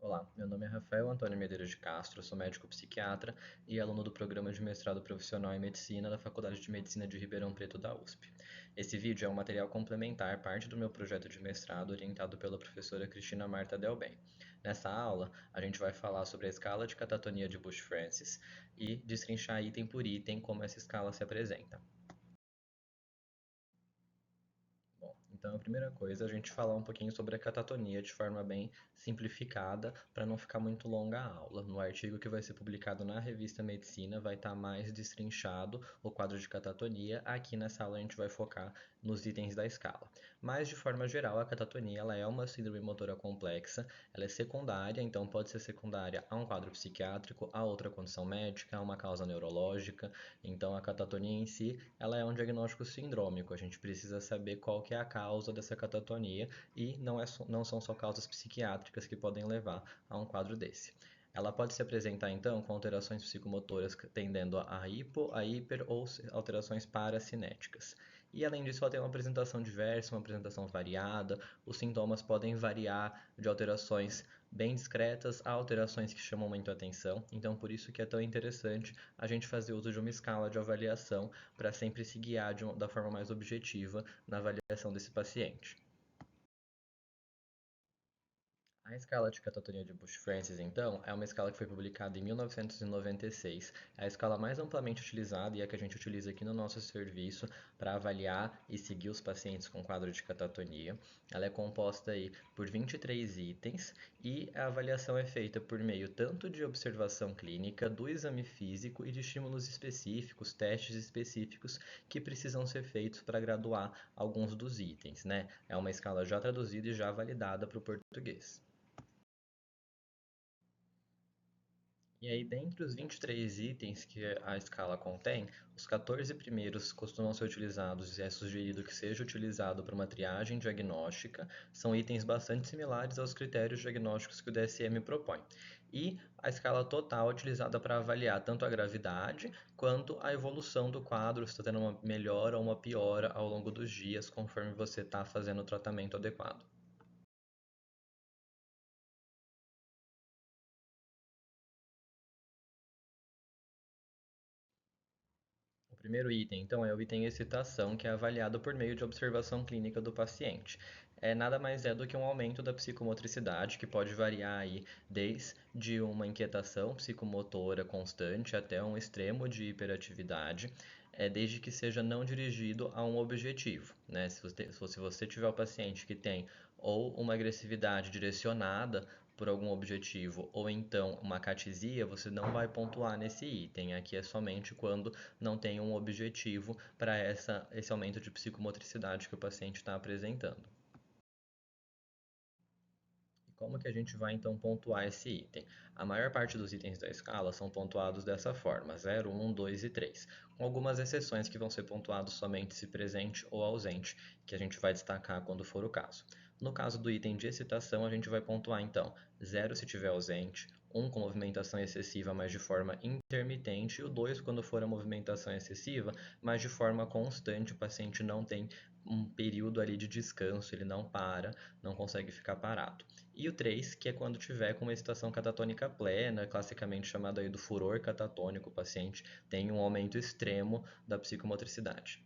Olá, meu nome é Rafael Antônio Medeiros de Castro, sou médico psiquiatra e aluno do programa de mestrado profissional em medicina da Faculdade de Medicina de Ribeirão Preto da USP. Esse vídeo é um material complementar, parte do meu projeto de mestrado orientado pela professora Cristina Marta Delbem. Nessa aula, a gente vai falar sobre a escala de catatonia de Bush-Francis e destrinchar item por item como essa escala se apresenta. Bom, então a primeira coisa é a gente falar um pouquinho sobre a catatonia de forma bem simplificada, para não ficar muito longa a aula. No artigo que vai ser publicado na revista Medicina vai estar mais destrinchado o quadro de catatonia. Aqui nessa aula a gente vai focar nos itens da escala. Mas de forma geral, a catatonia ela é uma síndrome motora complexa, ela é secundária, então pode ser secundária a um quadro psiquiátrico, a outra condição médica, a uma causa neurológica. Então a catatonia em si, ela é um diagnóstico sindrômico. A gente precisa saber qual que é a causa dessa catatonia e não são só causas psiquiátricas que podem levar a um quadro desse. Ela pode se apresentar então com alterações psicomotoras tendendo a hipo, a hiper ou alterações paracinéticas. E além disso, ela tem uma apresentação diversa, uma apresentação variada. Os sintomas podem variar de alterações bem discretas a alterações que chamam muito a atenção. Então, por isso que é tão interessante a gente fazer uso de uma escala de avaliação para sempre se guiar da forma mais objetiva na avaliação desse paciente. A escala de catatonia de Bush-Francis, então, é uma escala que foi publicada em 1996. É a escala mais amplamente utilizada e é a que a gente utiliza aqui no nosso serviço para avaliar e seguir os pacientes com quadro de catatonia. Ela é composta aí por 23 itens e a avaliação é feita por meio tanto de observação clínica, do exame físico e de estímulos específicos, testes específicos que precisam ser feitos para graduar alguns dos itens, né? É uma escala já traduzida e já validada para o português. E aí, dentre os 23 itens que a escala contém, os 14 primeiros costumam ser utilizados e é sugerido que seja utilizado para uma triagem diagnóstica. São itens bastante similares aos critérios diagnósticos que o DSM propõe. E a escala total é utilizada para avaliar tanto a gravidade quanto a evolução do quadro, se está tendo uma melhora ou uma piora ao longo dos dias, conforme você está fazendo o tratamento adequado. O primeiro item, então, é o item excitação, que é avaliado por meio de observação clínica do paciente. Nada mais é do que um aumento da psicomotricidade, que pode variar aí desde uma inquietação psicomotora constante até um extremo de hiperatividade, desde que seja não dirigido a um objetivo, né? Se você tiver o paciente que tem ou uma agressividade direcionada por algum objetivo ou então uma catisia, você não vai pontuar nesse item. Aqui é somente quando não tem um objetivo para esse aumento de psicomotricidade que o paciente está apresentando. E como que a gente vai então pontuar esse item? A maior parte dos itens da escala são pontuados dessa forma, 0, 1, 2 e 3, com algumas exceções que vão ser pontuados somente se presente ou ausente, que a gente vai destacar quando for o caso. No caso do item de excitação, a gente vai pontuar então 0 se tiver ausente, 1 com movimentação excessiva, mas de forma intermitente, e o 2 quando for a movimentação excessiva, mas de forma constante, o paciente não tem um período ali de descanso, ele não para, não consegue ficar parado. E o 3, que é quando tiver com uma excitação catatônica plena, classicamente chamado aí do furor catatônico, o paciente tem um aumento extremo da psicomotricidade.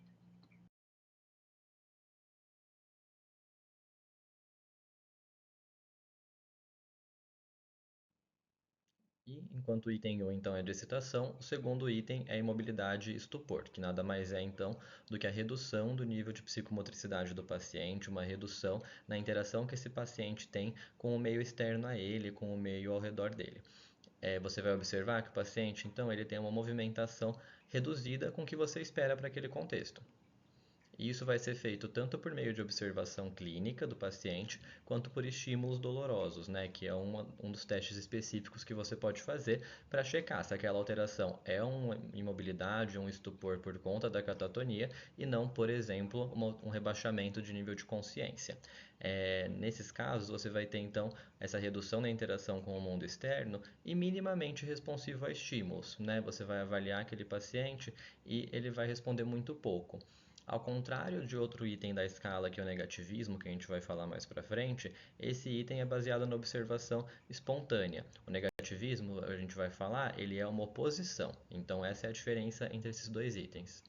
E enquanto o item 1 então é de excitação, o segundo item é imobilidade e estupor, que nada mais é então do que a redução do nível de psicomotricidade do paciente, uma redução na interação que esse paciente tem com o meio externo a ele, com o meio ao redor dele. Você vai observar que o paciente então ele tem uma movimentação reduzida com o que você espera para aquele contexto. E isso vai ser feito tanto por meio de observação clínica do paciente, quanto por estímulos dolorosos, né, que é um dos testes específicos que você pode fazer para checar se aquela alteração é uma imobilidade, um estupor por conta da catatonia e não, por exemplo, um rebaixamento de nível de consciência. Nesses casos, você vai ter então essa redução da interação com o mundo externo e minimamente responsivo a estímulos, né? Você vai avaliar aquele paciente e ele vai responder muito pouco. Ao contrário de outro item da escala, que é o negativismo, que a gente vai falar mais para frente, esse item é baseado na observação espontânea. O negativismo, a gente vai falar, ele é uma oposição. Então essa é a diferença entre esses dois itens.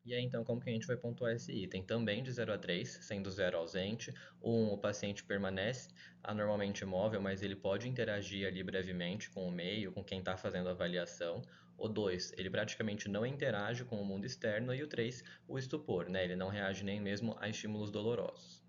E aí, então, como que a gente vai pontuar esse item? Também de 0 a 3, sendo 0 ausente. O 1, o paciente permanece anormalmente imóvel, mas ele pode interagir ali brevemente com o meio, com quem está fazendo a avaliação. O 2, ele praticamente não interage com o mundo externo. E o 3, o estupor, né? Ele não reage nem mesmo a estímulos dolorosos.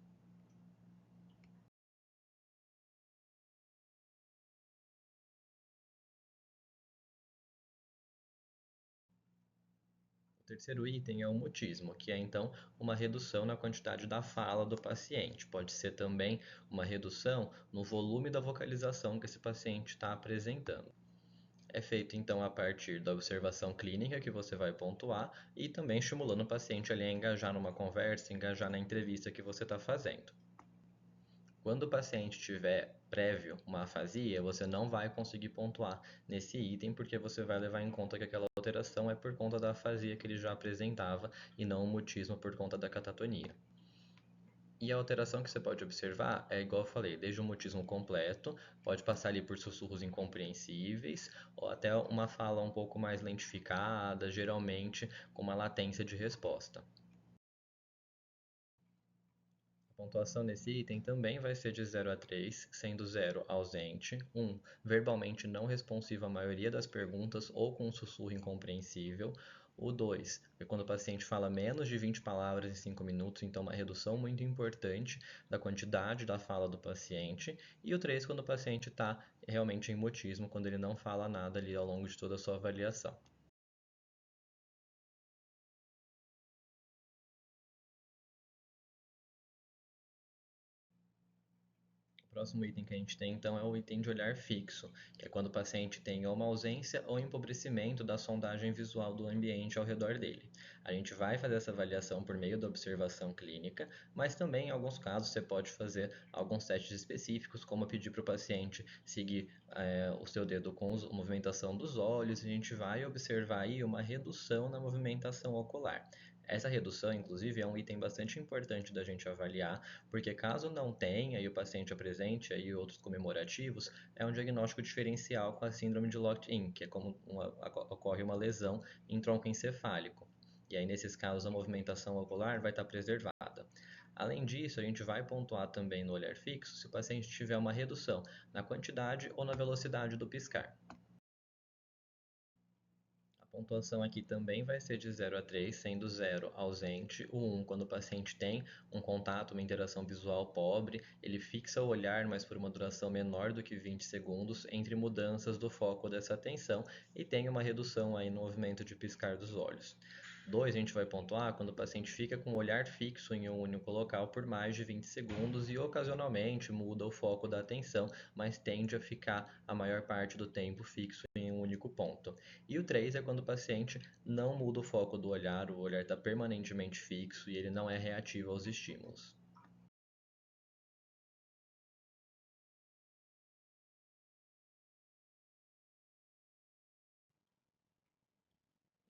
O terceiro item é o mutismo, que é então uma redução na quantidade da fala do paciente. Pode ser também uma redução no volume da vocalização que esse paciente está apresentando. É feito então a partir da observação clínica que você vai pontuar e também estimulando o paciente ali a engajar numa conversa, engajar na entrevista que você está fazendo. Quando o paciente tiver prévio uma afasia, você não vai conseguir pontuar nesse item porque você vai levar em conta que aquela alteração é por conta da afasia que ele já apresentava e não o mutismo por conta da catatonia. E a alteração que você pode observar é igual eu falei, desde o mutismo completo, pode passar ali por sussurros incompreensíveis, ou até uma fala um pouco mais lentificada, geralmente com uma latência de resposta. A pontuação nesse item também vai ser de 0 a 3, sendo 0 ausente, 1 verbalmente não responsivo à maioria das perguntas ou com um sussurro incompreensível, o 2 é quando o paciente fala menos de 20 palavras em 5 minutos, então uma redução muito importante da quantidade da fala do paciente, e o 3 quando o paciente está realmente em mutismo, quando ele não fala nada ali ao longo de toda a sua avaliação. O próximo item que a gente tem então é o item de olhar fixo, que é quando o paciente tem ou uma ausência ou empobrecimento da sondagem visual do ambiente ao redor dele. A gente vai fazer essa avaliação por meio da observação clínica, mas também em alguns casos você pode fazer alguns testes específicos, como pedir para o paciente seguir o seu dedo com a movimentação dos olhos, e a gente vai observar aí uma redução na movimentação ocular. Essa redução, inclusive, é um item bastante importante da gente avaliar, porque caso não tenha e o paciente apresente aí outros comemorativos, é um diagnóstico diferencial com a síndrome de Locked-in, que é como ocorre uma lesão em tronco encefálico. E aí, nesses casos, a movimentação ocular vai estar preservada. Além disso, a gente vai pontuar também no olhar fixo se o paciente tiver uma redução na quantidade ou na velocidade do piscar. A pontuação aqui também vai ser de 0 a 3, sendo 0 ausente, o 1 quando o paciente tem um contato, uma interação visual pobre, ele fixa o olhar, mas por uma duração menor do que 20 segundos entre mudanças do foco dessa atenção e tem uma redução aí no movimento de piscar dos olhos. 2, a gente vai pontuar quando o paciente fica com o olhar fixo em um único local por mais de 20 segundos e ocasionalmente muda o foco da atenção, mas tende a ficar a maior parte do tempo fixo em um único ponto. E o 3 é quando o paciente não muda o foco do olhar, o olhar está permanentemente fixo e ele não é reativo aos estímulos.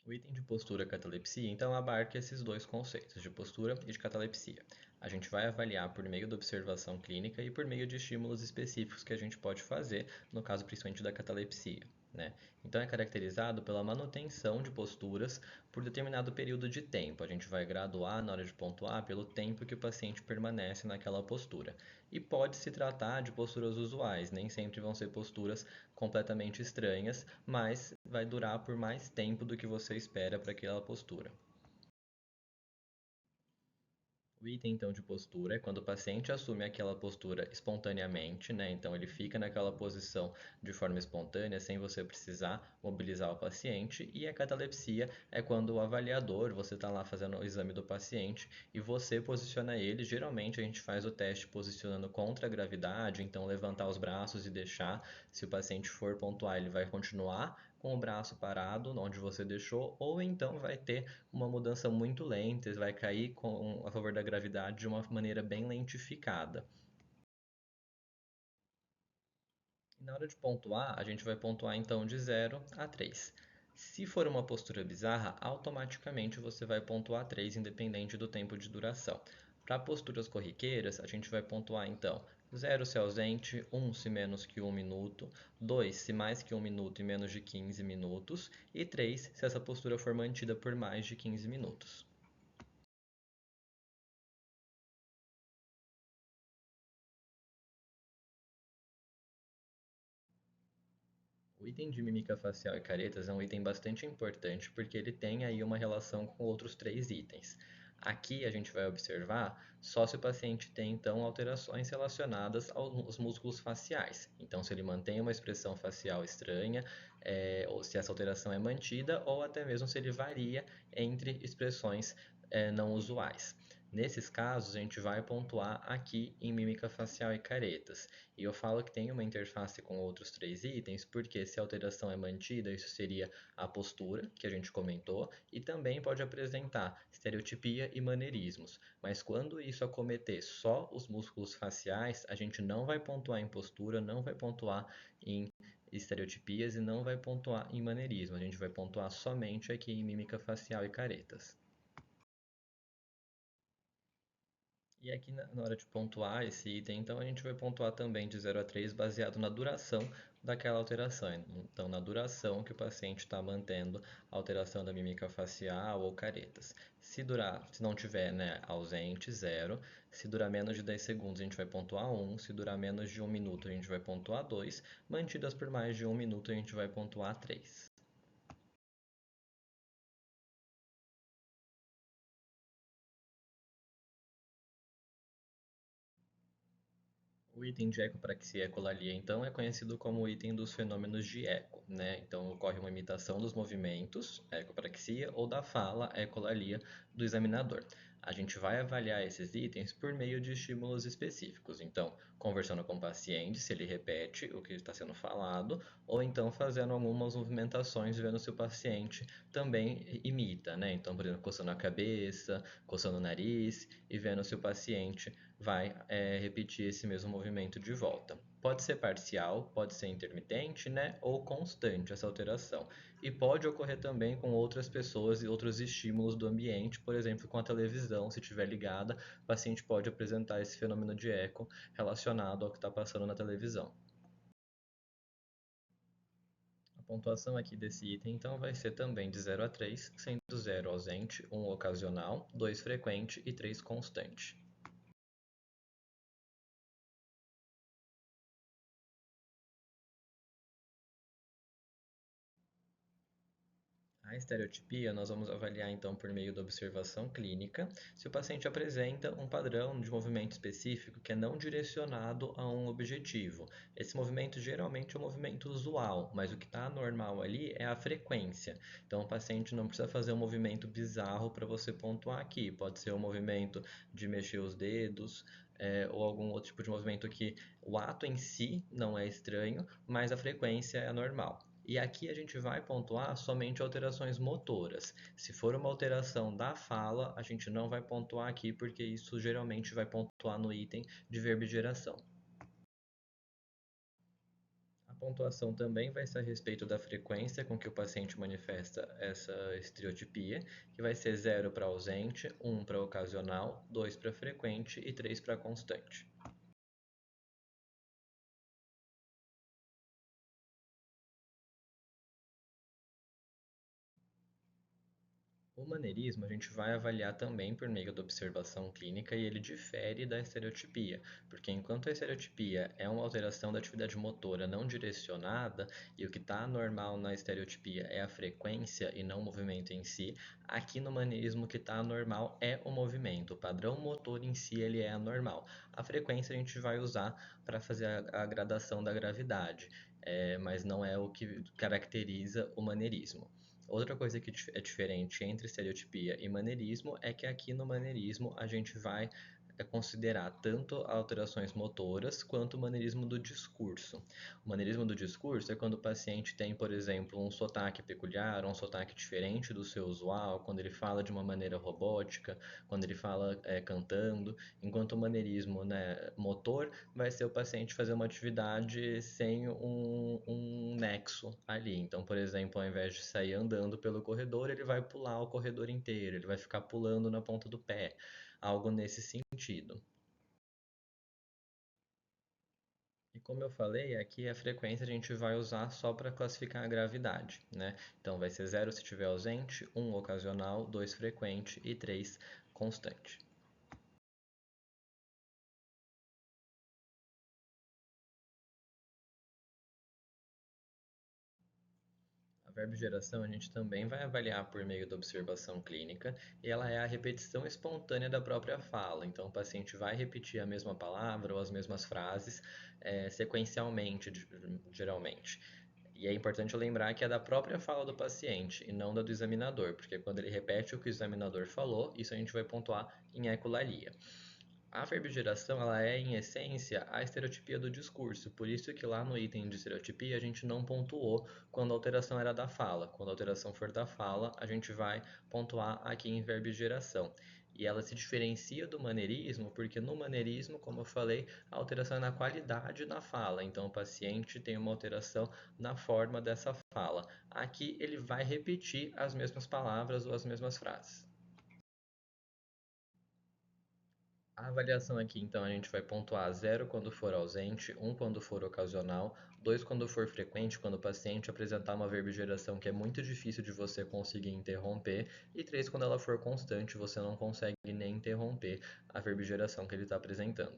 O item de postura e catalepsia, então, abarca esses dois conceitos, de postura e de catalepsia. A gente vai avaliar por meio da observação clínica e por meio de estímulos específicos que a gente pode fazer, no caso principalmente da catalepsia. Né? Então, é caracterizado pela manutenção de posturas por determinado período de tempo. A gente vai graduar na hora de pontuar pelo tempo que o paciente permanece naquela postura. E pode se tratar de posturas usuais, nem sempre vão ser posturas completamente estranhas, mas vai durar por mais tempo do que você espera para aquela postura. O item então de postura é quando o paciente assume aquela postura espontaneamente, né? Então ele fica naquela posição de forma espontânea, sem você precisar mobilizar o paciente. E a catalepsia é quando o avaliador, você está lá fazendo o exame do paciente e você posiciona ele. Geralmente a gente faz o teste posicionando contra a gravidade, então levantar os braços e deixar. Se o paciente for pontuar, ele vai continuar com o braço parado onde você deixou, ou então vai ter uma mudança muito lenta, vai cair a favor da gravidade de uma maneira bem lentificada. E na hora de pontuar, a gente vai pontuar então de 0 a 3. Se for uma postura bizarra, automaticamente você vai pontuar 3, independente do tempo de duração. Para posturas corriqueiras, a gente vai pontuar então 0 se ausente, 1 se menos que 1 minuto, 2 se mais que 1 minuto e menos de 15 minutos, e 3 se essa postura for mantida por mais de 15 minutos. O item de mímica facial e caretas é um item bastante importante porque ele tem aí uma relação com outros 3 itens. Aqui a gente vai observar só se o paciente tem então alterações relacionadas aos músculos faciais. Então, se ele mantém uma expressão facial estranha, ou se essa alteração é mantida, ou até mesmo se ele varia entre expressões não usuais. Nesses casos, a gente vai pontuar aqui em mímica facial e caretas. E eu falo que tem uma interface com outros 3 itens, porque se a alteração é mantida, isso seria a postura, que a gente comentou, e também pode apresentar estereotipia e maneirismos. Mas quando isso acometer só os músculos faciais, a gente não vai pontuar em postura, não vai pontuar em estereotipias e não vai pontuar em maneirismo. A gente vai pontuar somente aqui em mímica facial e caretas. E aqui na hora de pontuar esse item, então a gente vai pontuar também de 0 a 3 baseado na duração daquela alteração. Então, na duração que o paciente está mantendo a alteração da mímica facial ou caretas. Se não tiver, né, ausente, 0. Se durar menos de 10 segundos, a gente vai pontuar 1. Se durar menos de 1 minuto, a gente vai pontuar 2. Mantidas por mais de 1 minuto, a gente vai pontuar 3. O item de ecopraxia e ecolalia, então, é conhecido como o item dos fenômenos de eco, né? Então, ocorre uma imitação dos movimentos, a ecopraxia, ou da fala, a ecolalia, do examinador. A gente vai avaliar esses itens por meio de estímulos específicos. Então, conversando com o paciente, se ele repete o que está sendo falado, ou então fazendo algumas movimentações, vendo se o paciente também imita, né? Então, por exemplo, coçando a cabeça, coçando o nariz e vendo se o paciente vai repetir esse mesmo movimento de volta. Pode ser parcial, pode ser intermitente, né? Ou constante essa alteração. E pode ocorrer também com outras pessoas e outros estímulos do ambiente, por exemplo, com a televisão, se estiver ligada, o paciente pode apresentar esse fenômeno de eco relacionado ao que está passando na televisão. A pontuação aqui desse item, então, vai ser também de 0 a 3, sendo 0 ausente, 1 ocasional, 2 frequente e 3 constante. A estereotipia nós vamos avaliar então por meio da observação clínica se o paciente apresenta um padrão de movimento específico que é não direcionado a um objetivo. Esse movimento geralmente é um movimento usual, mas o que está anormal ali é a frequência. Então o paciente não precisa fazer um movimento bizarro para você pontuar aqui. Pode ser um movimento de mexer os dedos, ou algum outro tipo de movimento que o ato em si não é estranho, mas a frequência é normal. E aqui a gente vai pontuar somente alterações motoras. Se for uma alteração da fala, a gente não vai pontuar aqui, porque isso geralmente vai pontuar no item de verbo e geração. A pontuação também vai ser a respeito da frequência com que o paciente manifesta essa estereotipia, que vai ser 0 para ausente, 1 para ocasional, 2 para frequente e 3 para constante. O maneirismo a gente vai avaliar também por meio da observação clínica e ele difere da estereotipia, porque enquanto a estereotipia é uma alteração da atividade motora não direcionada e o que está anormal na estereotipia é a frequência e não o movimento em si, aqui no maneirismo o que está anormal é o movimento, o padrão motor em si ele é anormal. A frequência a gente vai usar para fazer a gradação da gravidade, mas não é o que caracteriza o maneirismo. Outra coisa que é diferente entre estereotipia e maneirismo é que aqui no maneirismo a gente vai é considerar tanto alterações motoras quanto o maneirismo do discurso. O maneirismo do discurso é quando o paciente tem, por exemplo, um sotaque peculiar, um sotaque diferente do seu usual, quando ele fala de uma maneira robótica, quando ele fala cantando, enquanto o maneirismo, né, motor vai ser o paciente fazer uma atividade sem um nexo ali. Então, por exemplo, ao invés de sair andando pelo corredor, ele vai pular o corredor inteiro, ele vai ficar pulando na ponta do pé, algo nesse sentido. E como eu falei, aqui a frequência a gente vai usar só para classificar a gravidade, né? Então vai ser 0 se estiver ausente, 1 ocasional, 2 frequente e 3 constante. A verbogeração a gente também vai avaliar por meio da observação clínica e ela é a repetição espontânea da própria fala. Então, o paciente vai repetir a mesma palavra ou as mesmas frases sequencialmente, geralmente. E é importante lembrar que é da própria fala do paciente e não da do examinador, porque quando ele repete o que o examinador falou, isso a gente vai pontuar em ecolalia. A verbigeração, ela é, em essência, a estereotipia do discurso. Por isso que lá no item de estereotipia a gente não pontuou quando a alteração era da fala. Quando a alteração for da fala, a gente vai pontuar aqui em verbigeração. E ela se diferencia do maneirismo, porque no maneirismo, como eu falei, a alteração é na qualidade da fala. Então, o paciente tem uma alteração na forma dessa fala. Aqui, ele vai repetir as mesmas palavras ou as mesmas frases. A avaliação aqui, então, a gente vai pontuar 0 quando for ausente, 1 quando for ocasional, 2 quando for frequente, quando o paciente apresentar uma verbigeração que é muito difícil de você conseguir interromper, e 3 quando ela for constante, você não consegue nem interromper a verbigeração que ele está apresentando.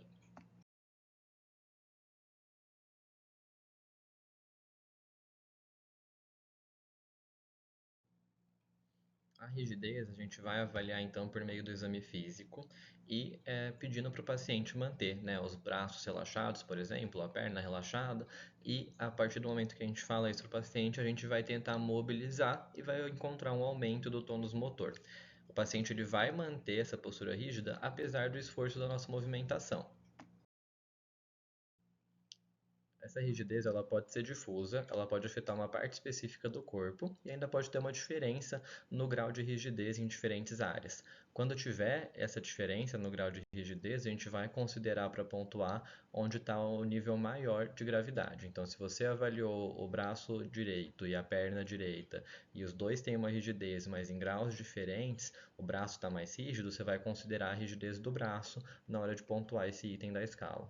A rigidez a gente vai avaliar então por meio do exame físico e pedindo para o paciente manter, né, os braços relaxados, por exemplo, a perna relaxada, e a partir do momento que a gente fala isso para o paciente, a gente vai tentar mobilizar e vai encontrar um aumento do tônus motor. O paciente ele vai manter essa postura rígida apesar do esforço da nossa movimentação. Essa rigidez ela pode ser difusa, ela pode afetar uma parte específica do corpo e ainda pode ter uma diferença no grau de rigidez em diferentes áreas. Quando tiver essa diferença no grau de rigidez, a gente vai considerar para pontuar onde está o nível maior de gravidade. Então, se você avaliou o braço direito e a perna direita e os dois têm uma rigidez, mas em graus diferentes, o braço está mais rígido, você vai considerar a rigidez do braço na hora de pontuar esse item da escala.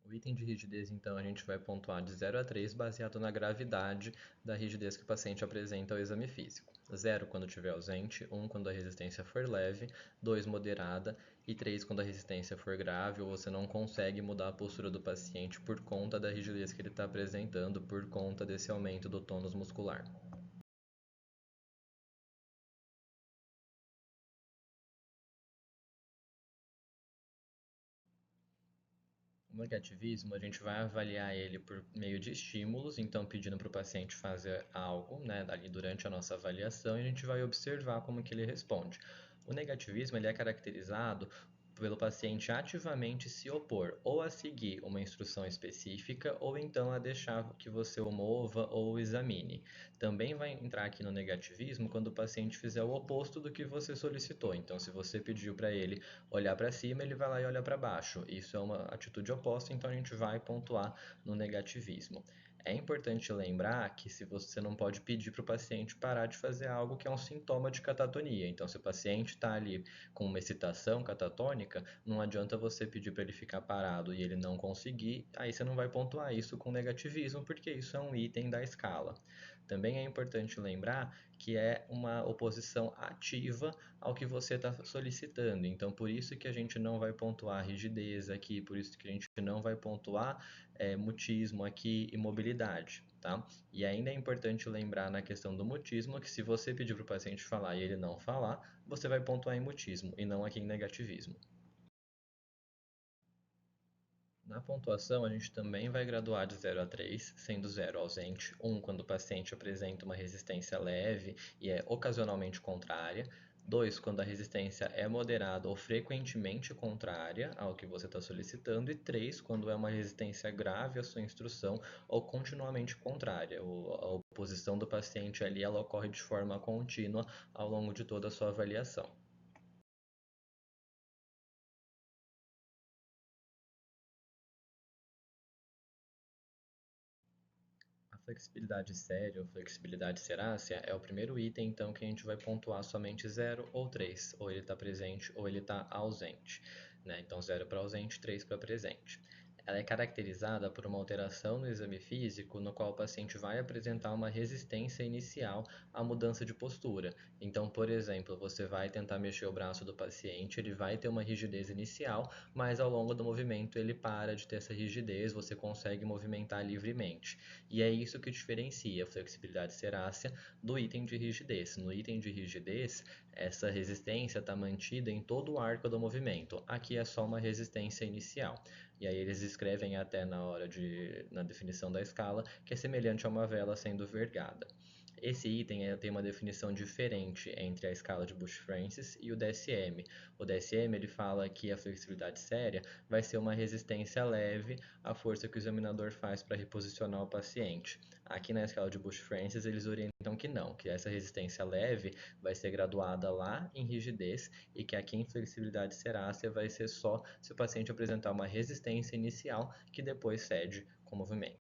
O item de rigidez, então, a gente vai pontuar de 0 a 3 baseado na gravidade da rigidez que o paciente apresenta ao exame físico. 0 quando estiver ausente, 1 quando a resistência for leve, 2 moderada e 3 quando a resistência for grave ou você não consegue mudar a postura do paciente por conta da rigidez que ele está apresentando, por conta desse aumento do tônus muscular. O negativismo, a gente vai avaliar ele por meio de estímulos, então pedindo para o paciente fazer algo, né, ali durante a nossa avaliação, e a gente vai observar como que ele responde. O negativismo, ele é caracterizado pelo paciente ativamente se opor ou a seguir uma instrução específica ou então a deixar que você o mova ou o examine. Também vai entrar aqui no negativismo quando o paciente fizer o oposto do que você solicitou. Então, se você pediu para ele olhar para cima, ele vai lá e olha para baixo. Isso é uma atitude oposta, então a gente vai pontuar no negativismo. É importante lembrar que se você não pode pedir para o paciente parar de fazer algo que é um sintoma de catatonia. Então, se o paciente está ali com uma excitação catatônica, não adianta você pedir para ele ficar parado e ele não conseguir, aí você não vai pontuar isso com negativismo, porque isso é um item da escala. Também é importante lembrar que é uma oposição ativa ao que você está solicitando. Então, por isso que a gente não vai pontuar rigidez aqui, por isso que a gente não vai pontuar mutismo aqui e mobilidade. Tá? E ainda é importante lembrar na questão do mutismo que se você pedir para o paciente falar e ele não falar, você vai pontuar em mutismo e não aqui em negativismo. Na pontuação, a gente também vai graduar de 0 a 3, sendo 0 ausente, 1 quando o paciente apresenta uma resistência leve e é ocasionalmente contrária, 2, quando a resistência é moderada ou frequentemente contrária ao que você está solicitando. E 3, quando é uma resistência grave à sua instrução ou continuamente contrária. A oposição do paciente ali ela ocorre de forma contínua ao longo de toda a sua avaliação. A flexibilidade séria ou flexibilidade cerácea é o primeiro item, então, que a gente vai pontuar somente 0 ou 3, ou ele está presente ou ele está ausente, né? Então, 0 para ausente, 3 para presente. Ela é caracterizada por uma alteração no exame físico, no qual o paciente vai apresentar uma resistência inicial à mudança de postura. Então, por exemplo, você vai tentar mexer o braço do paciente, ele vai ter uma rigidez inicial, mas ao longo do movimento ele para de ter essa rigidez, você consegue movimentar livremente. E é isso que diferencia a flexibilidade cerácea do item de rigidez. No item de rigidez, essa resistência está mantida em todo o arco do movimento. Aqui é só uma resistência inicial. E aí eles escrevem até na definição da escala que é semelhante a uma vela sendo vergada. Esse item tem uma definição diferente entre a escala de Bush-Francis e o DSM. O DSM ele fala que a flexibilidade séria vai ser uma resistência leve à força que o examinador faz para reposicionar o paciente. Aqui na escala de Bush-Francis eles orientam que não, que essa resistência leve vai ser graduada lá em rigidez e que aqui em flexibilidade cerácea vai ser só se o paciente apresentar uma resistência inicial que depois cede com o movimento.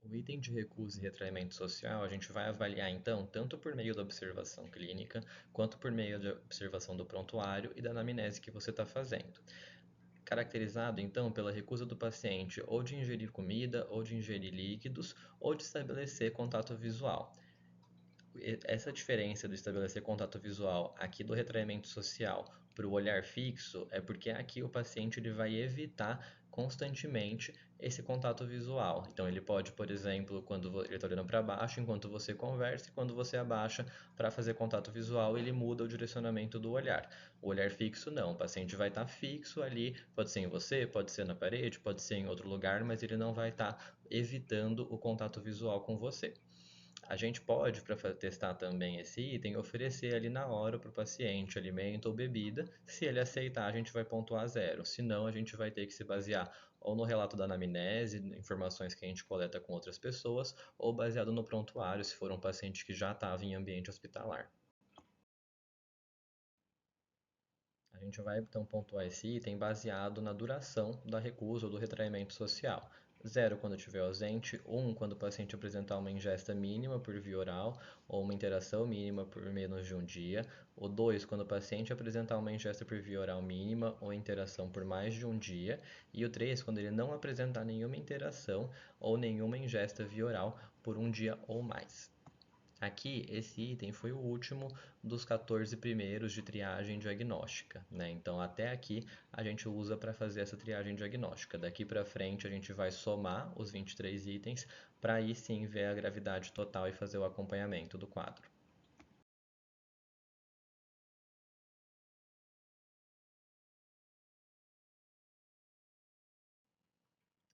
O item de recusa e retraimento social a gente vai avaliar então tanto por meio da observação clínica, quanto por meio da observação do prontuário e da anamnese que você está fazendo. Caracterizado então pela recusa do paciente ou de ingerir comida, ou de ingerir líquidos, ou de estabelecer contato visual. Essa diferença do estabelecer contato visual aqui do retraimento social para o olhar fixo é porque aqui o paciente ele vai evitar constantemente esse contato visual. Então ele pode, por exemplo, quando ele está olhando para baixo enquanto você conversa, e quando você abaixa para fazer contato visual, ele muda o direcionamento do olhar. O olhar fixo não, o paciente vai estar fixo ali, pode ser em você, pode ser na parede, pode ser em outro lugar, mas ele não vai estar evitando o contato visual com você. A gente pode, para testar também esse item, oferecer ali na hora para o paciente alimento ou bebida. Se ele aceitar, a gente vai pontuar 0. Se não, a gente vai ter que se basear ou no relato da anamnese, informações que a gente coleta com outras pessoas, ou baseado no prontuário, se for um paciente que já estava em ambiente hospitalar. A gente vai então pontuar esse item baseado na duração da recusa ou do retraimento social. 0 quando estiver ausente, 1 quando o paciente apresentar uma ingesta mínima por via oral ou uma interação mínima por menos de um dia, o 2 quando o paciente apresentar uma ingesta por via oral mínima ou interação por mais de um dia, e o 3 quando ele não apresentar nenhuma interação ou nenhuma ingesta via oral por um dia ou mais. Aqui, esse item foi o último dos 14 primeiros de triagem diagnóstica, né? Então, até aqui a gente usa para fazer essa triagem diagnóstica. Daqui para frente a gente vai somar os 23 itens para aí sim ver a gravidade total e fazer o acompanhamento do quadro.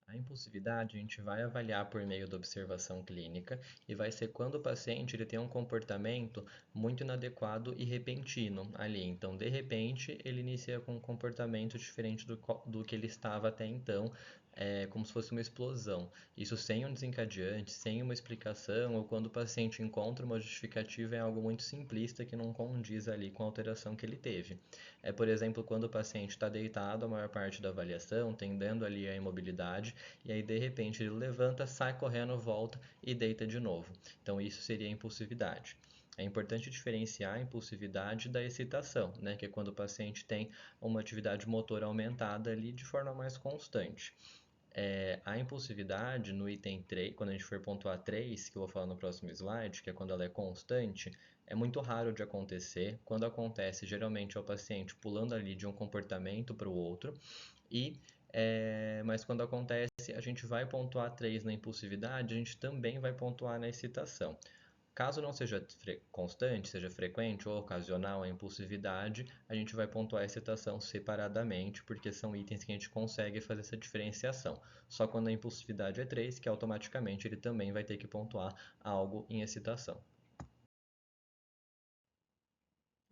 A impulsividade a gente vai avaliar por meio da observação clínica e vai ser quando o paciente ele tem um comportamento muito inadequado e repentino ali. Então, de repente, ele inicia com um comportamento diferente do que ele estava até então, como se fosse uma explosão. Isso sem um desencadeante, sem uma explicação, ou quando o paciente encontra uma justificativa, é algo muito simplista que não condiz ali com a alteração que ele teve. Por exemplo, quando o paciente está deitado a maior parte da avaliação, tendendo ali a imobilidade, e aí de repente ele levanta, sai correndo, volta e deita de novo. Então isso seria impulsividade. É importante diferenciar a impulsividade da excitação, né, que é quando o paciente tem uma atividade motora aumentada ali de forma mais constante. A impulsividade no item 3, quando a gente for pontuar 3, que eu vou falar no próximo slide, que é quando ela é constante, é muito raro de acontecer. Quando acontece, geralmente é o paciente pulando ali de um comportamento para o outro, mas quando acontece, a gente vai pontuar 3 na impulsividade, a gente também vai pontuar na excitação. Caso não seja constante, seja frequente ou ocasional a impulsividade, a gente vai pontuar a excitação separadamente, porque são itens que a gente consegue fazer essa diferenciação. Só quando a impulsividade é 3, que automaticamente ele também vai ter que pontuar algo em excitação.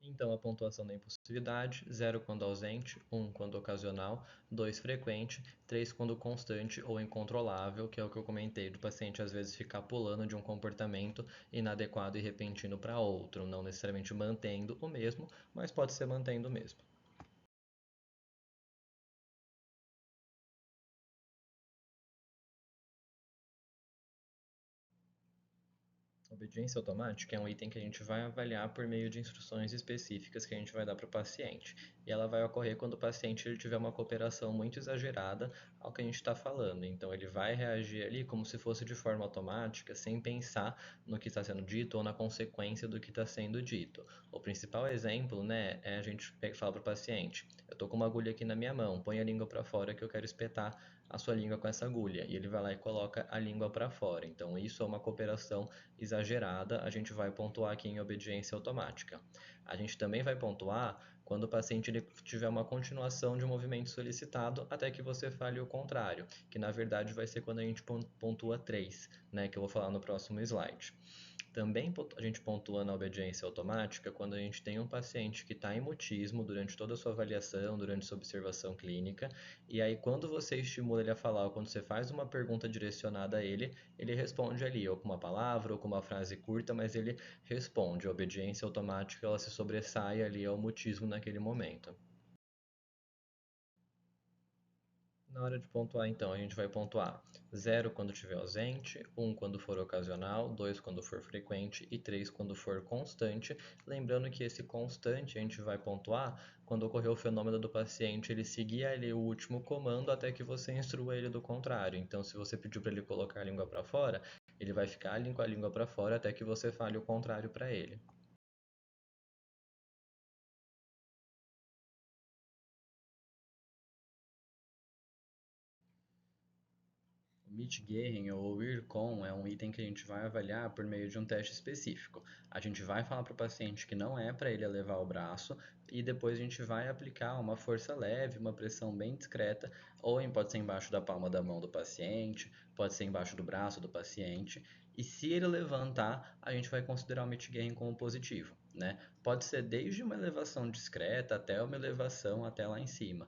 Então, a pontuação da impulsividade: 0 quando ausente, 1 quando ocasional, 2 frequente, 3 quando constante ou incontrolável, que é o que eu comentei do paciente às vezes ficar pulando de um comportamento inadequado e repentino para outro, não necessariamente mantendo o mesmo, mas pode ser mantendo o mesmo. Obediência automática é um item que a gente vai avaliar por meio de instruções específicas que a gente vai dar para o paciente. E ela vai ocorrer quando o paciente ele tiver uma cooperação muito exagerada ao que a gente está falando. Então, ele vai reagir ali como se fosse de forma automática, sem pensar no que está sendo dito ou na consequência do que está sendo dito. O principal exemplo, né, é a gente falar para o paciente: eu estou com uma agulha aqui na minha mão, põe a língua para fora que eu quero espetar a sua língua com essa agulha. E ele vai lá e coloca a língua para fora. Então, isso é uma cooperação exagerada, a gente vai pontuar aqui em obediência automática. A gente também vai pontuar quando o paciente ele tiver uma continuação de um movimento solicitado até que você fale o contrário, que na verdade vai ser quando a gente pontua 3, né, que eu vou falar no próximo slide. Também a gente pontua na obediência automática quando a gente tem um paciente que está em mutismo durante toda a sua avaliação, durante sua observação clínica, e aí quando você estimula ele a falar ou quando você faz uma pergunta direcionada a ele, ele responde ali, ou com uma palavra, ou com uma frase curta, mas ele responde. A obediência automática ela se sobressai ali ao mutismo naquele momento. Na hora de pontuar, então, a gente vai pontuar 0 quando estiver ausente, 1 quando for ocasional, 2 quando for frequente e 3 quando for constante. Lembrando que esse constante a gente vai pontuar quando ocorrer o fenômeno do paciente ele seguir ali o último comando até que você instrua ele do contrário. Então, se você pediu para ele colocar a língua para fora, ele vai ficar ali com a língua para fora até que você fale o contrário para ele. O Mitigation ou IRCOM é um item que a gente vai avaliar por meio de um teste específico. A gente vai falar para o paciente que não é para ele elevar o braço e depois a gente vai aplicar uma força leve, uma pressão bem discreta, ou pode ser embaixo da palma da mão do paciente, pode ser embaixo do braço do paciente. E se ele levantar, a gente vai considerar o Mitigation como positivo, né? Pode ser desde uma elevação discreta até uma elevação até lá em cima,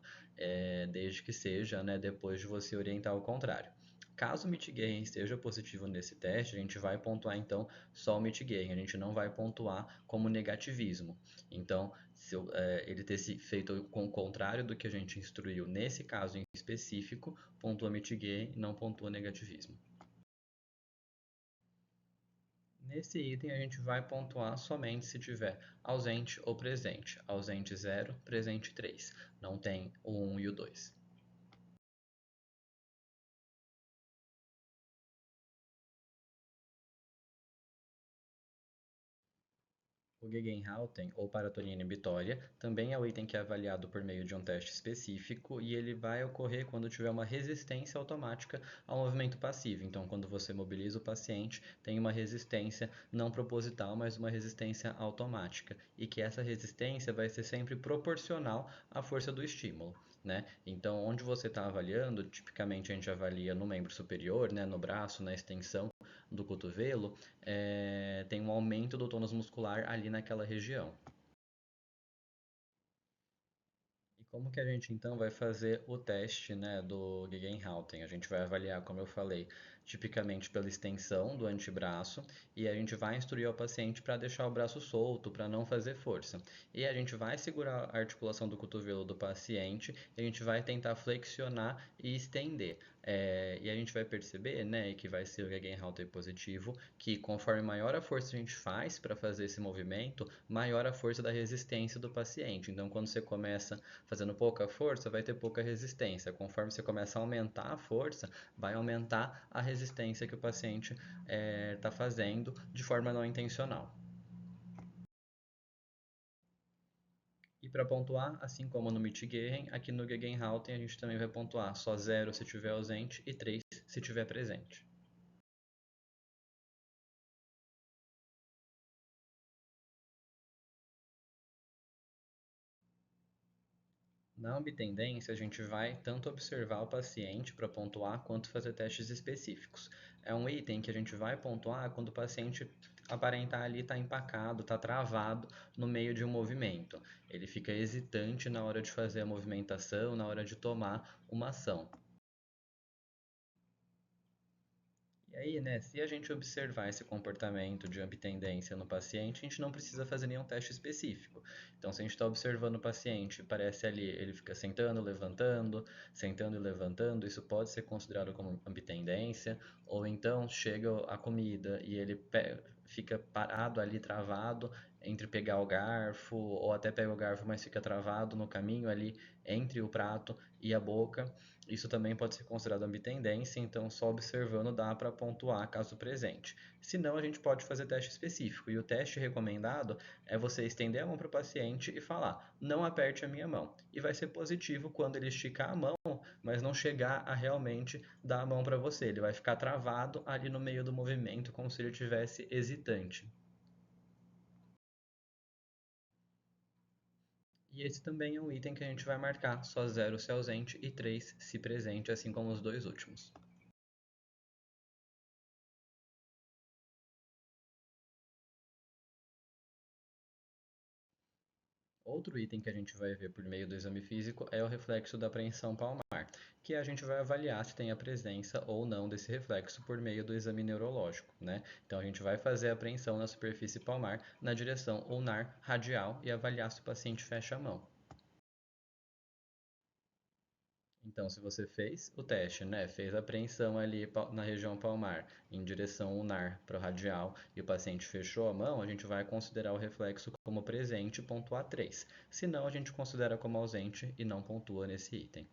desde que seja, né, depois de você orientar o contrário. Caso o Mitigation esteja positivo nesse teste, a gente vai pontuar então só o Mitigation, a gente não vai pontuar como negativismo. Então, se ele ter se feito com o contrário do que a gente instruiu nesse caso em específico, pontua Mitigation e não pontua negativismo. Nesse item a gente vai pontuar somente se tiver ausente ou presente. Ausente 0, presente 3. Não tem o 1 e o 2. O Gegenhalten, ou paratonia inibitória, também é o item que é avaliado por meio de um teste específico e ele vai ocorrer quando tiver uma resistência automática ao movimento passivo. Então, quando você mobiliza o paciente, tem uma resistência não proposital, mas uma resistência automática. E que essa resistência vai ser sempre proporcional à força do estímulo. Né? Então, onde você está avaliando, tipicamente a gente avalia no membro superior, né, no braço, na extensão do cotovelo, tem um aumento do tônus muscular ali naquela região. E como que a gente então vai fazer o teste, né, do Gegenhalten? A gente vai avaliar, como eu falei, tipicamente pela extensão do antebraço e a gente vai instruir o paciente para deixar o braço solto, para não fazer força. E a gente vai segurar a articulação do cotovelo do paciente e a gente vai tentar flexionar e estender. E a gente vai perceber, né, que vai ser o Gegenhalten positivo, que conforme maior a força a gente faz para fazer esse movimento, maior a força da resistência do paciente. Então, quando você começa fazendo pouca força, vai ter pouca resistência. Conforme você começa a aumentar a força, vai aumentar a resistência que o paciente está fazendo de forma não intencional. E para pontuar, assim como no Mitigation, aqui no Gegenhalten a gente também vai pontuar só 0 se estiver ausente e 3 se estiver presente. Na ambitendência, a gente vai tanto observar o paciente para pontuar, quanto fazer testes específicos. É um item que a gente vai pontuar quando o paciente aparentar ali estar empacado, está travado no meio de um movimento. Ele fica hesitante na hora de fazer a movimentação, na hora de tomar uma ação. E aí, né, se a gente observar esse comportamento de ambitendência no paciente, a gente não precisa fazer nenhum teste específico. Então, se a gente está observando o paciente, parece ali, ele fica sentando e levantando, isso pode ser considerado como ambitendência, ou então chega a comida e ele fica parado ali, travado, entre pegar o garfo, ou até pega o garfo, mas fica travado no caminho ali entre o prato e a boca. Isso também pode ser considerado ambitendência, então só observando dá para pontuar caso presente. Se não, a gente pode fazer teste específico. E o teste recomendado é você estender a mão para o paciente e falar: não aperte a minha mão. E vai ser positivo quando ele esticar a mão, mas não chegar a realmente dar a mão para você. Ele vai ficar travado ali no meio do movimento, como se ele estivesse hesitante. E esse também é um item que a gente vai marcar, só 0 se ausente e 3 se presente, assim como os dois últimos. Outro item que a gente vai ver por meio do exame físico é o reflexo da apreensão palmar, que a gente vai avaliar se tem a presença ou não desse reflexo por meio do exame neurológico, né? Então a gente vai fazer a apreensão na superfície palmar na direção ulnar radial e avaliar se o paciente fecha a mão. Então, se você fez o teste, né, fez a apreensão ali na região palmar em direção ulnar para o radial e o paciente fechou a mão, a gente vai considerar o reflexo como presente e pontuar 3. Se não, a gente considera como ausente e não pontua nesse item.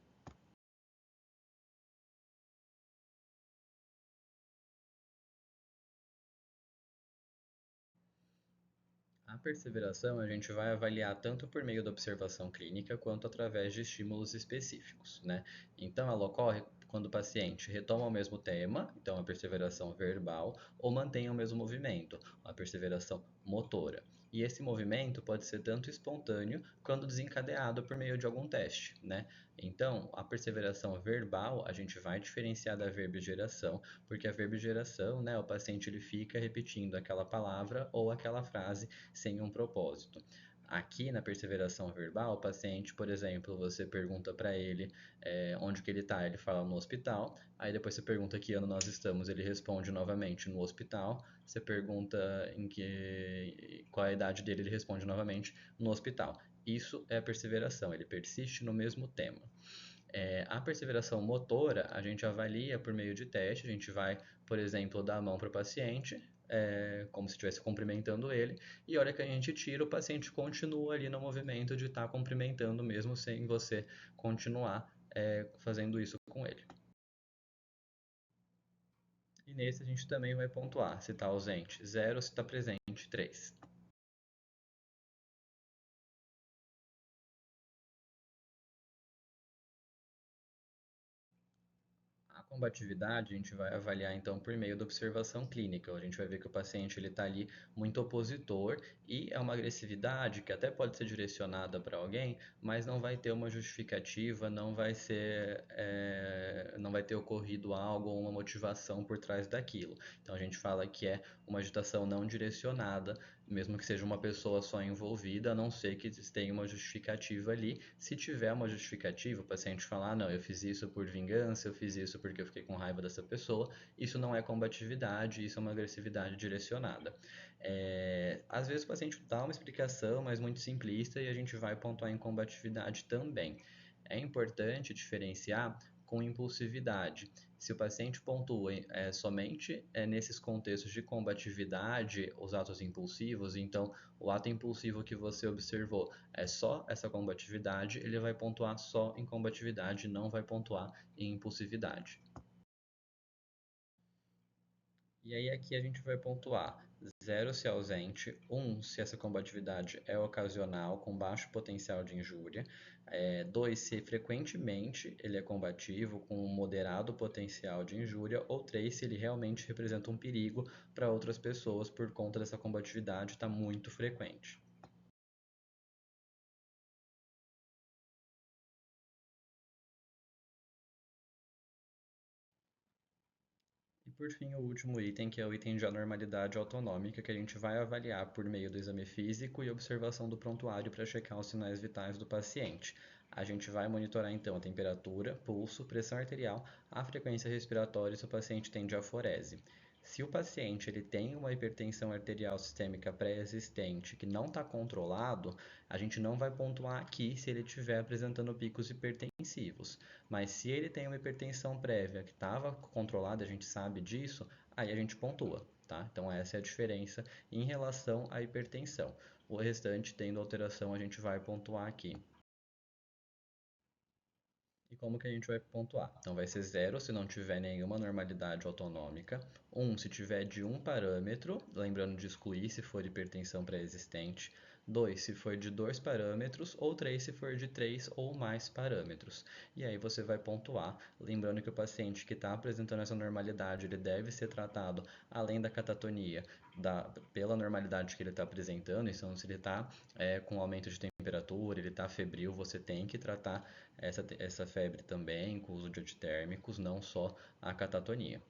A perseveração a gente vai avaliar tanto por meio da observação clínica quanto através de estímulos específicos, né? Então, ela ocorre quando o paciente retoma o mesmo tema, então a perseveração verbal, ou mantém o mesmo movimento, a perseveração motora. E esse movimento pode ser tanto espontâneo quanto desencadeado por meio de algum teste, né? Então, a perseveração verbal a gente vai diferenciar da verbigeração, porque a verbigeração, né, o paciente ele fica repetindo aquela palavra ou aquela frase sem um propósito. Aqui na perseveração verbal, o paciente, por exemplo, você pergunta para ele onde que ele está, ele fala no hospital, aí depois você pergunta que ano nós estamos, ele responde novamente no hospital, você pergunta qual é a idade dele, ele responde novamente no hospital. Isso é a perseveração, ele persiste no mesmo tema. A perseveração motora a gente avalia por meio de teste, a gente vai, por exemplo, dar a mão para o paciente, como se estivesse cumprimentando ele, e a hora que a gente tira, o paciente continua ali no movimento de estar cumprimentando mesmo sem você continuar fazendo isso com ele. E nesse a gente também vai pontuar se está ausente 0, se está presente 3. A combatividade a gente vai avaliar então por meio da observação clínica. A gente vai ver que o paciente ele está ali muito opositor e é uma agressividade que até pode ser direcionada para alguém, mas não vai ter uma justificativa, não vai ter ocorrido algo ou uma motivação por trás daquilo. Então a gente fala que é uma agitação não direcionada, mesmo que seja uma pessoa só envolvida, a não ser que tenha uma justificativa ali. Se tiver uma justificativa, o paciente falar, ah, não, eu fiz isso por vingança, eu fiz isso porque eu fiquei com raiva dessa pessoa, isso não é combatividade, isso é uma agressividade direcionada. Às vezes o paciente dá uma explicação, mas muito simplista, e a gente vai pontuar em combatividade também. É importante diferenciar com impulsividade. Se o paciente pontua somente nesses contextos de combatividade, os atos impulsivos, então o ato impulsivo que você observou é só essa combatividade, ele vai pontuar só em combatividade, não vai pontuar em impulsividade. E aí aqui a gente vai pontuar 0 se é ausente, 1 se essa combatividade é ocasional, com baixo potencial de injúria, 2 se frequentemente ele é combativo, com um moderado potencial de injúria, ou 3 se ele realmente representa um perigo para outras pessoas por conta dessa combatividade estar muito frequente. Por fim, o último item, que é o item de anormalidade autonômica, que a gente vai avaliar por meio do exame físico e observação do prontuário para checar os sinais vitais do paciente. A gente vai monitorar então a temperatura, pulso, pressão arterial, a frequência respiratória e se o paciente tem diaforese. Se o paciente ele tem uma hipertensão arterial sistêmica pré-existente que não está controlado, a gente não vai pontuar aqui se ele estiver apresentando picos hipertensivos. Mas se ele tem uma hipertensão prévia que estava controlada, a gente sabe disso, aí a gente pontua, tá? Então essa é a diferença em relação à hipertensão. O restante, tendo alteração, a gente vai pontuar aqui. E como que a gente vai pontuar? Então vai ser 0 se não tiver nenhuma normalidade autonômica, 1 se tiver de um parâmetro, lembrando de excluir se for hipertensão pré-existente, 2 se for de 2 parâmetros, ou 3 se for de 3 ou mais parâmetros. E aí você vai pontuar, lembrando que o paciente que está apresentando essa normalidade, ele deve ser tratado, além da catatonia, pela normalidade que ele está apresentando, então se ele está com aumento de temperatura, ele está febril, você tem que tratar essa febre também, com o uso de antitérmicos, não só a catatonia.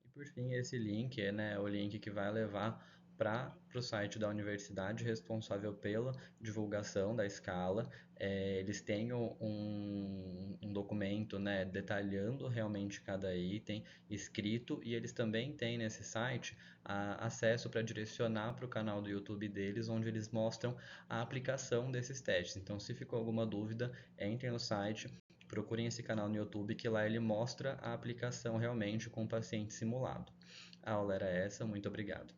E por fim, esse link é, né, o link que vai levar para o site da universidade responsável pela divulgação da escala. Eles têm um documento, né, detalhando realmente cada item escrito e eles também têm nesse site acesso para direcionar para o canal do YouTube deles, onde eles mostram a aplicação desses testes. Então, se ficou alguma dúvida, entrem no site, procurem esse canal no YouTube que lá ele mostra a aplicação realmente com o paciente simulado. A aula era essa, muito obrigado.